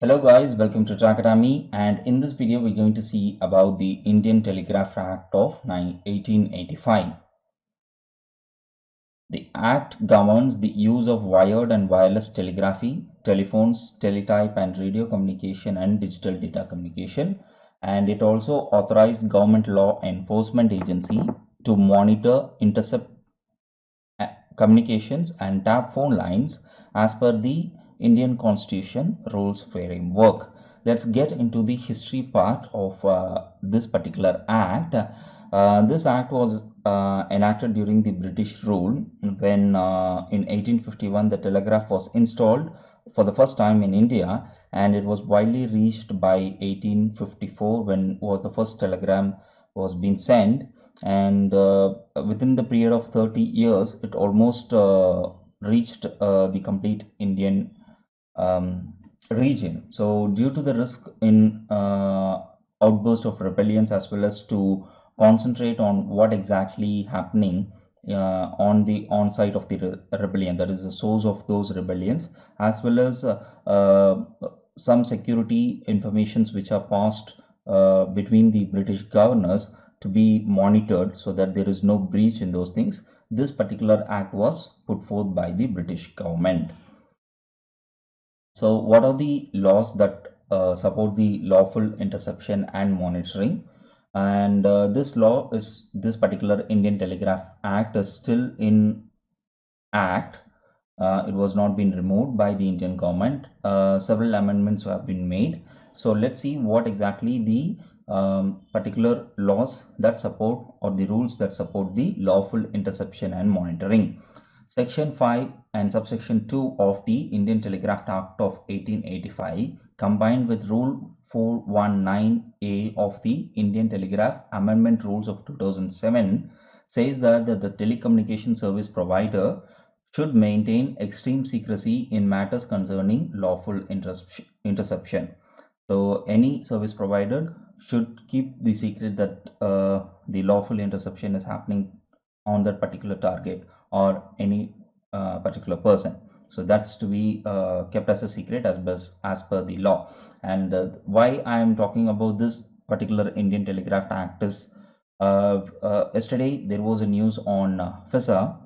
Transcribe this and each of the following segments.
Hello guys, welcome to TRACADEMY, and in this video we're going to see about the Indian Telegraph Act of 1885. The Act governs the use of wired and wireless telegraphy, telephones, teletype and radio communication and digital data communication, and it also authorized government law enforcement agency to monitor, intercept communications and tap phone lines as per the Indian Constitution rules framework. Let's get into the history part of this particular act. This act was enacted during the British rule when in 1851 the telegraph was installed for the first time in India, and it was widely reached by 1854 when was the first telegram was being sent, and within the period of 30 years it almost reached the complete Indian region. So due to the risk in outburst of rebellions, as well as to concentrate on what exactly happening on the on-site of the rebellion, that is the source of those rebellions, as well as some security informations which are passed between the British governors to be monitored so that there is no breach in those things. This particular act was put forth by the British government. So what are the laws that support the lawful interception and monitoring? And this particular Indian Telegraph Act is still in act. It was not been removed by the Indian government. Several amendments have been made. So let's see what exactly the particular laws that support, or the rules that support the lawful interception and monitoring. Section 5 and subsection 2 of the Indian Telegraph Act of 1885 combined with Rule 419A of the Indian Telegraph Amendment Rules of 2007 says that the telecommunication service provider should maintain extreme secrecy in matters concerning lawful interception. So any service provider should keep the secret that the lawful interception is happening on that particular target or any particular person. So that's to be kept as a secret as per the law. And why I am talking about this particular Indian Telegraph Act is yesterday there was a news on FISA.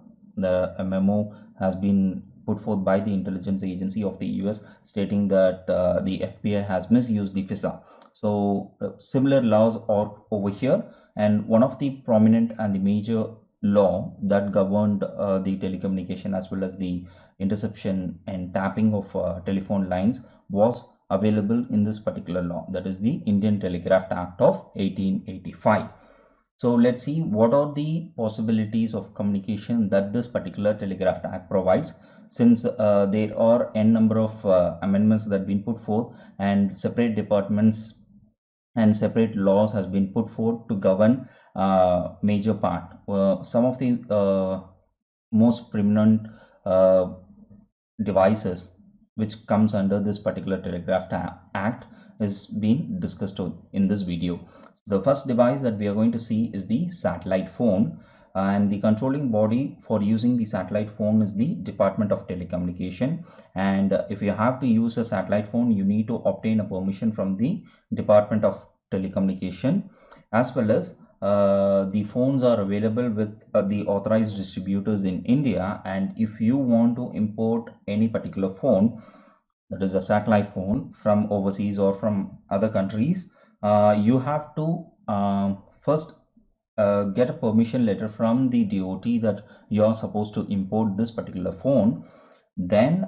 A memo has been put forth by the intelligence agency of the US stating that the FBI has misused the FISA. So similar laws are over here, and one of the prominent and the major law that governed the telecommunication as well as the interception and tapping of telephone lines was available in this particular law, that is the Indian Telegraph Act of 1885. So let's see what are the possibilities of communication that this particular Telegraph Act provides, since there are n number of amendments that have been put forth, and separate departments and separate laws has been put forth to govern major part. Some of the most prominent devices which comes under this particular Telegraph Act is being discussed in this video. The first device that we are going to see is the satellite phone, and the controlling body for using the satellite phone is the Department of Telecommunication. And if you have to use a satellite phone, you need to obtain a permission from the Department of Telecommunication, as well as the phones are available with the authorized distributors in India. And if you want to import any particular phone, that is a satellite phone, from overseas or from other countries, you have to first get a permission letter from the DOT that you are supposed to import this particular phone. Then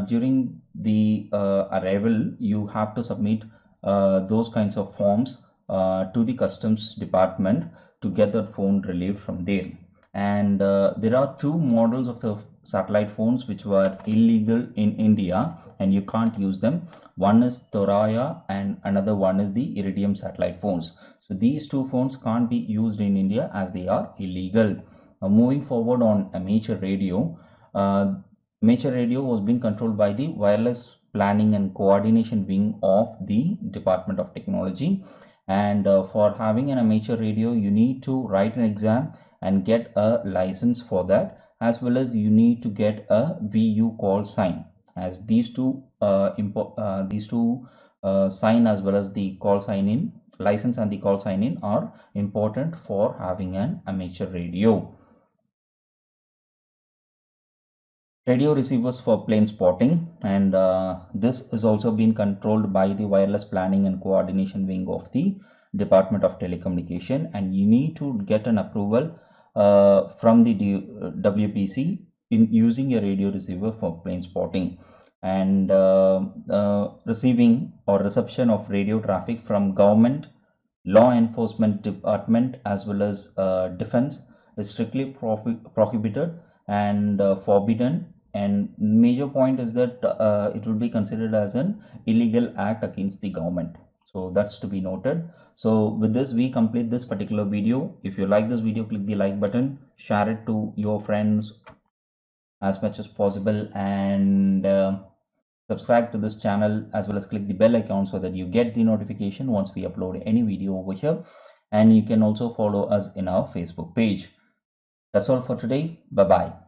during the arrival, you have to submit those kinds of forms to the customs department to get that phone relieved from there. And there are two models of the satellite phones which were illegal in India and you can't use them. One is Thoraya and another one is the Iridium satellite phones. So these two phones can't be used in India as they are illegal. Moving forward on amateur radio, amateur radio was being controlled by the Wireless Planning and Coordination Wing of the Department of Technology. And for having an amateur radio, you need to write an exam and get a license for that, as well as you need to get a VU call sign. as these two sign as well as the call sign in license and the call sign in are important for having an amateur radio. Radio receivers for plane spotting, and this is also being controlled by the wireless planning and coordination wing of the Department of Telecommunication, and you need to get an approval from the WPC in using a radio receiver for plane spotting. And receiving or reception of radio traffic from government, law enforcement department as well as defense is strictly prohibited and forbidden, and major point is that it will be considered as an illegal act against the government, so that's to be noted. So with this we complete this particular video. If you like this video, click the like button, share it to your friends as much as possible, and subscribe to this channel as well as click the bell icon so that you get the notification once we upload any video over here. And you can also follow us in our Facebook page. That's all for today. Bye bye.